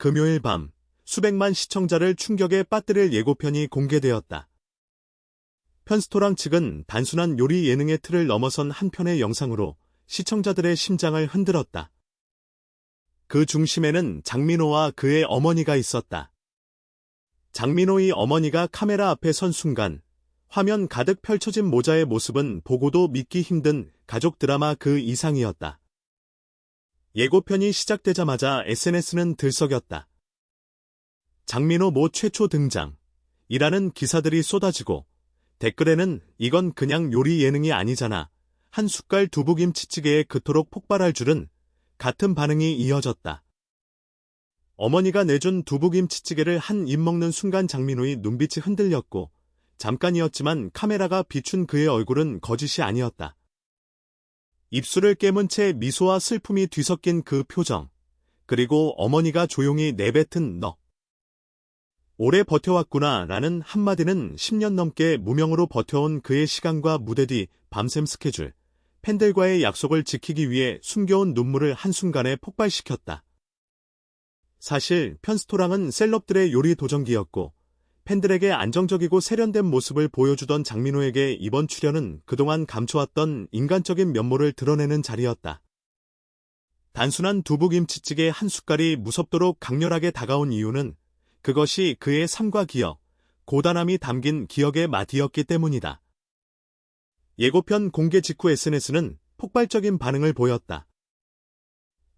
금요일 밤 수백만 시청자를 충격에 빠뜨릴 예고편이 공개되었다. 편스토랑 측은 단순한 요리 예능의 틀을 넘어선 한 편의 영상으로 시청자들의 심장을 흔들었다. 그 중심에는 장민호와 그의 어머니가 있었다. 장민호의 어머니가 카메라 앞에 선 순간 화면 가득 펼쳐진 모자의 모습은 보고도 믿기 힘든 가족 드라마 그 이상이었다. 예고편이 시작되자마자 SNS는 들썩였다. 장민호 모 최초 등장 이라는 기사들이 쏟아지고 댓글에는 이건 그냥 요리 예능이 아니잖아. 한 숟갈 두부김치찌개에 그토록 폭발할 줄은 같은 반응이 이어졌다. 어머니가 내준 두부김치찌개를 한 입 먹는 순간 장민호의 눈빛이 흔들렸고 잠깐이었지만 카메라가 비춘 그의 얼굴은 거짓이 아니었다. 입술을 깨문 채 미소와 슬픔이 뒤섞인 그 표정, 그리고 어머니가 조용히 내뱉은 너. 오래 버텨왔구나 라는 한마디는 10년 넘게 무명으로 버텨온 그의 시간과 무대 뒤 밤샘 스케줄, 팬들과의 약속을 지키기 위해 숨겨온 눈물을 한순간에 폭발시켰다. 사실 편스토랑은 셀럽들의 요리 도전기였고 팬들에게 안정적이고 세련된 모습을 보여주던 장민호에게 이번 출연은 그동안 감춰왔던 인간적인 면모를 드러내는 자리였다. 단순한 두부김치찌개 한 숟갈이 무섭도록 강렬하게 다가온 이유는 그것이 그의 삶과 기억, 고단함이 담긴 기억의 맛이었기 때문이다. 예고편 공개 직후 SNS는 폭발적인 반응을 보였다.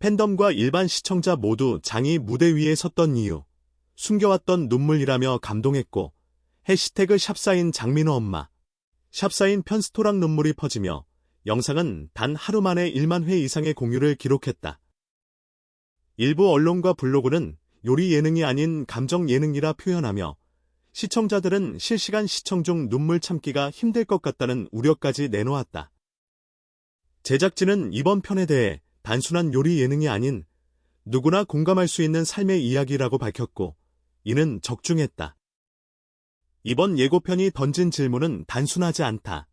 팬덤과 일반 시청자 모두 장이 무대 위에 섰던 이유, 숨겨왔던 눈물이라며 감동했고 해시태그 샵사인 장민호 엄마, 샵사인 편스토랑 눈물이 퍼지며 영상은 단 하루 만에 1만 회 이상의 공유를 기록했다. 일부 언론과 블로그는 요리 예능이 아닌 감정 예능이라 표현하며 시청자들은 실시간 시청 중 눈물 참기가 힘들 것 같다는 우려까지 내놓았다. 제작진은 이번 편에 대해 단순한 요리 예능이 아닌 누구나 공감할 수 있는 삶의 이야기라고 밝혔고 이는 적중했다. 이번 예고편이 던진 질문은 단순하지 않다.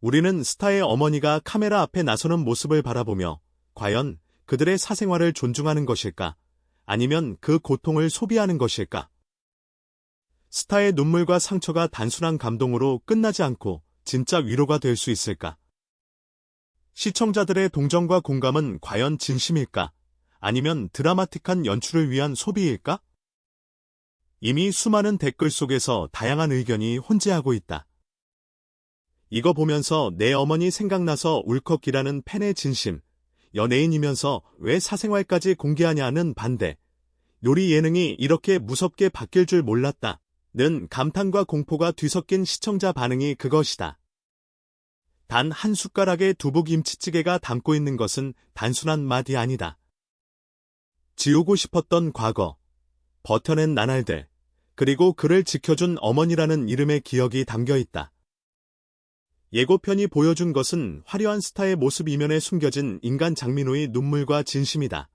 우리는 스타의 어머니가 카메라 앞에 나서는 모습을 바라보며 과연 그들의 사생활을 존중하는 것일까? 아니면 그 고통을 소비하는 것일까? 스타의 눈물과 상처가 단순한 감동으로 끝나지 않고 진짜 위로가 될 수 있을까? 시청자들의 동정과 공감은 과연 진심일까? 아니면 드라마틱한 연출을 위한 소비일까? 이미 수많은 댓글 속에서 다양한 의견이 혼재하고 있다. 이거 보면서 내 어머니 생각나서 울컥이라는 팬의 진심, 연예인이면서 왜 사생활까지 공개하냐는 반대, 요리 예능이 이렇게 무섭게 바뀔 줄 몰랐다. 는 감탄과 공포가 뒤섞인 시청자 반응이 그것이다. 단 한 숟가락의 두부김치찌개가 담고 있는 것은 단순한 맛이 아니다. 지우고 싶었던 과거, 버텨낸 나날들, 그리고 그를 지켜준 어머니라는 이름의 기억이 담겨 있다. 예고편이 보여준 것은 화려한 스타의 모습 이면에 숨겨진 인간 장민호의 눈물과 진심이다.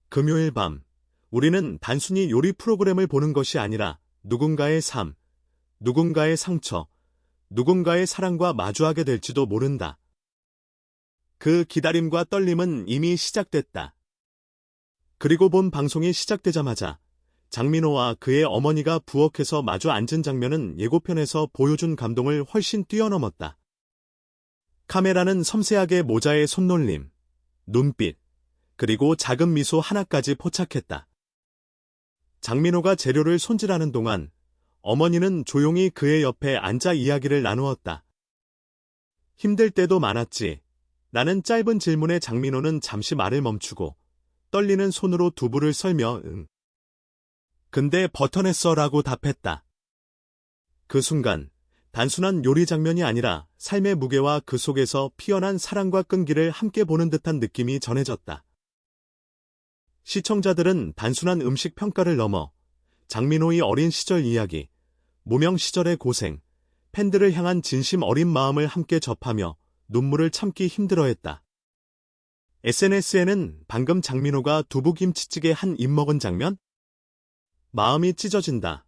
금요일 밤, 우리는 단순히 요리 프로그램을 보는 것이 아니라 누군가의 삶, 누군가의 상처, 누군가의 사랑과 마주하게 될지도 모른다. 그 기다림과 떨림은 이미 시작됐다. 그리고 본 방송이 시작되자마자 장민호와 그의 어머니가 부엌에서 마주 앉은 장면은 예고편에서 보여준 감동을 훨씬 뛰어넘었다. 카메라는 섬세하게 모자의 손놀림, 눈빛, 그리고 작은 미소 하나까지 포착했다. 장민호가 재료를 손질하는 동안 어머니는 조용히 그의 옆에 앉아 이야기를 나누었다. 힘들 때도 많았지. 라는 짧은 질문에 장민호는 잠시 말을 멈추고 떨리는 손으로 두부를 썰며 응. 근데 버텨냈어 라고 답했다. 그 순간 단순한 요리 장면이 아니라 삶의 무게와 그 속에서 피어난 사랑과 끈기를 함께 보는 듯한 느낌이 전해졌다. 시청자들은 단순한 음식 평가를 넘어 장민호의 어린 시절 이야기, 무명 시절의 고생, 팬들을 향한 진심 어린 마음을 함께 접하며 눈물을 참기 힘들어했다. SNS에는 방금 장민호가 두부김치찌개 한 입 먹은 장면? 마음이 찢어진다.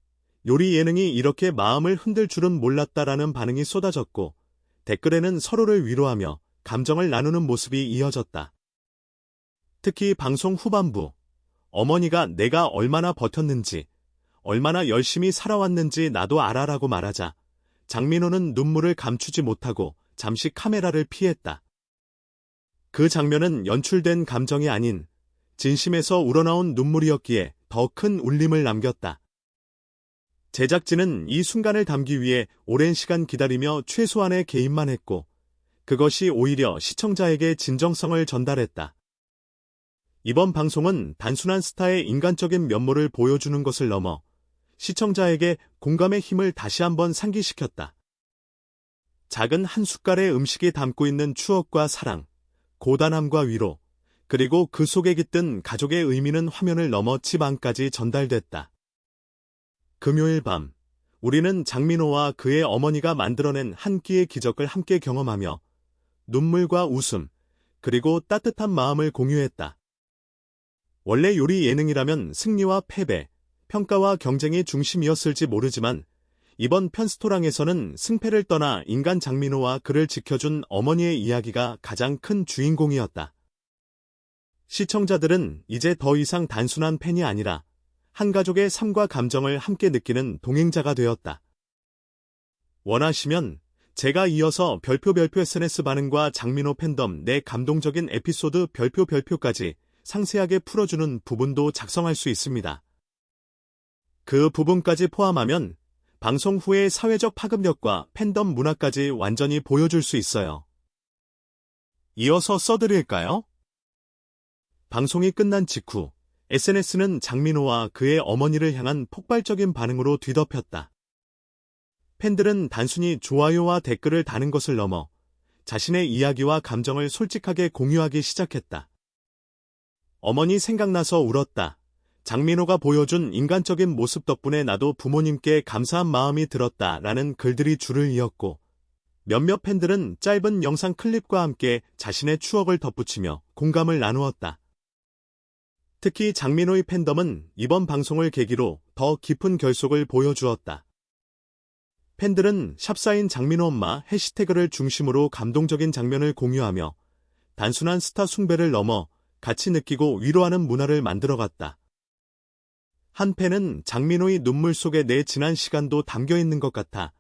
요리 예능이 이렇게 마음을 흔들 줄은 몰랐다라는 반응이 쏟아졌고 댓글에는 서로를 위로하며 감정을 나누는 모습이 이어졌다. 특히 방송 후반부, 어머니가 내가 얼마나 버텼는지, 얼마나 열심히 살아왔는지 나도 알아라고 말하자 장민호는 눈물을 감추지 못하고 잠시 카메라를 피했다. 그 장면은 연출된 감정이 아닌 진심에서 우러나온 눈물이었기에 더 큰 울림을 남겼다. 제작진은 이 순간을 담기 위해 오랜 시간 기다리며 최소한의 개입만 했고, 그것이 오히려 시청자에게 진정성을 전달했다. 이번 방송은 단순한 스타의 인간적인 면모를 보여주는 것을 넘어 시청자에게 공감의 힘을 다시 한번 상기시켰다. 작은 한 숟갈의 음식이 담고 있는 추억과 사랑, 고단함과 위로, 그리고 그 속에 깃든 가족의 의미는 화면을 넘어 집 안까지 전달됐다. 금요일 밤, 우리는 장민호와 그의 어머니가 만들어낸 한 끼의 기적을 함께 경험하며 눈물과 웃음, 그리고 따뜻한 마음을 공유했다. 원래 요리 예능이라면 승리와 패배, 평가와 경쟁이 중심이었을지 모르지만 이번 편스토랑에서는 승패를 떠나 인간 장민호와 그를 지켜준 어머니의 이야기가 가장 큰 주인공이었다. 시청자들은 이제 더 이상 단순한 팬이 아니라 한 가족의 삶과 감정을 함께 느끼는 동행자가 되었다. 원하시면 제가 이어서 별표 SNS 반응과 장민호 팬덤 내 감동적인 에피소드 별표까지 상세하게 풀어주는 부분도 작성할 수 있습니다. 그 부분까지 포함하면 방송 후의 사회적 파급력과 팬덤 문화까지 완전히 보여줄 수 있어요. 이어서 써드릴까요? 방송이 끝난 직후 SNS는 장민호와 그의 어머니를 향한 폭발적인 반응으로 뒤덮였다. 팬들은 단순히 좋아요와 댓글을 다는 것을 넘어 자신의 이야기와 감정을 솔직하게 공유하기 시작했다. 어머니 생각나서 울었다. 장민호가 보여준 인간적인 모습 덕분에 나도 부모님께 감사한 마음이 들었다 라는 글들이 줄을 이었고, 몇몇 팬들은 짧은 영상 클립과 함께 자신의 추억을 덧붙이며 공감을 나누었다. 특히 장민호의 팬덤은 이번 방송을 계기로 더 깊은 결속을 보여주었다. 팬들은 샵사인 장민호 엄마 해시태그를 중심으로 감동적인 장면을 공유하며 단순한 스타 숭배를 넘어 같이 느끼고 위로하는 문화를 만들어갔다. 한 팬은 장민호의 눈물 속에 내 지난 시간도 담겨 있는 것 같아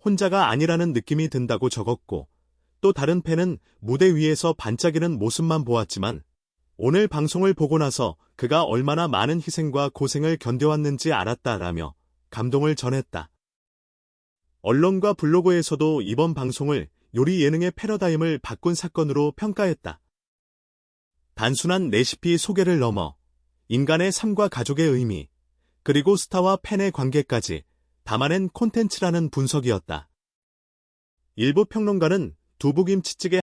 혼자가 아니라는 느낌이 든다고 적었고, 또 다른 팬은 무대 위에서 반짝이는 모습만 보았지만 오늘 방송을 보고 나서 그가 얼마나 많은 희생과 고생을 견뎌왔는지 알았다라며 감동을 전했다. 언론과 블로그에서도 이번 방송을 요리 예능의 패러다임을 바꾼 사건으로 평가했다. 단순한 레시피 소개를 넘어 인간의 삶과 가족의 의미, 그리고 스타와 팬의 관계까지 담아낸 콘텐츠라는 분석이었다. 일부 평론가는 두부김치찌개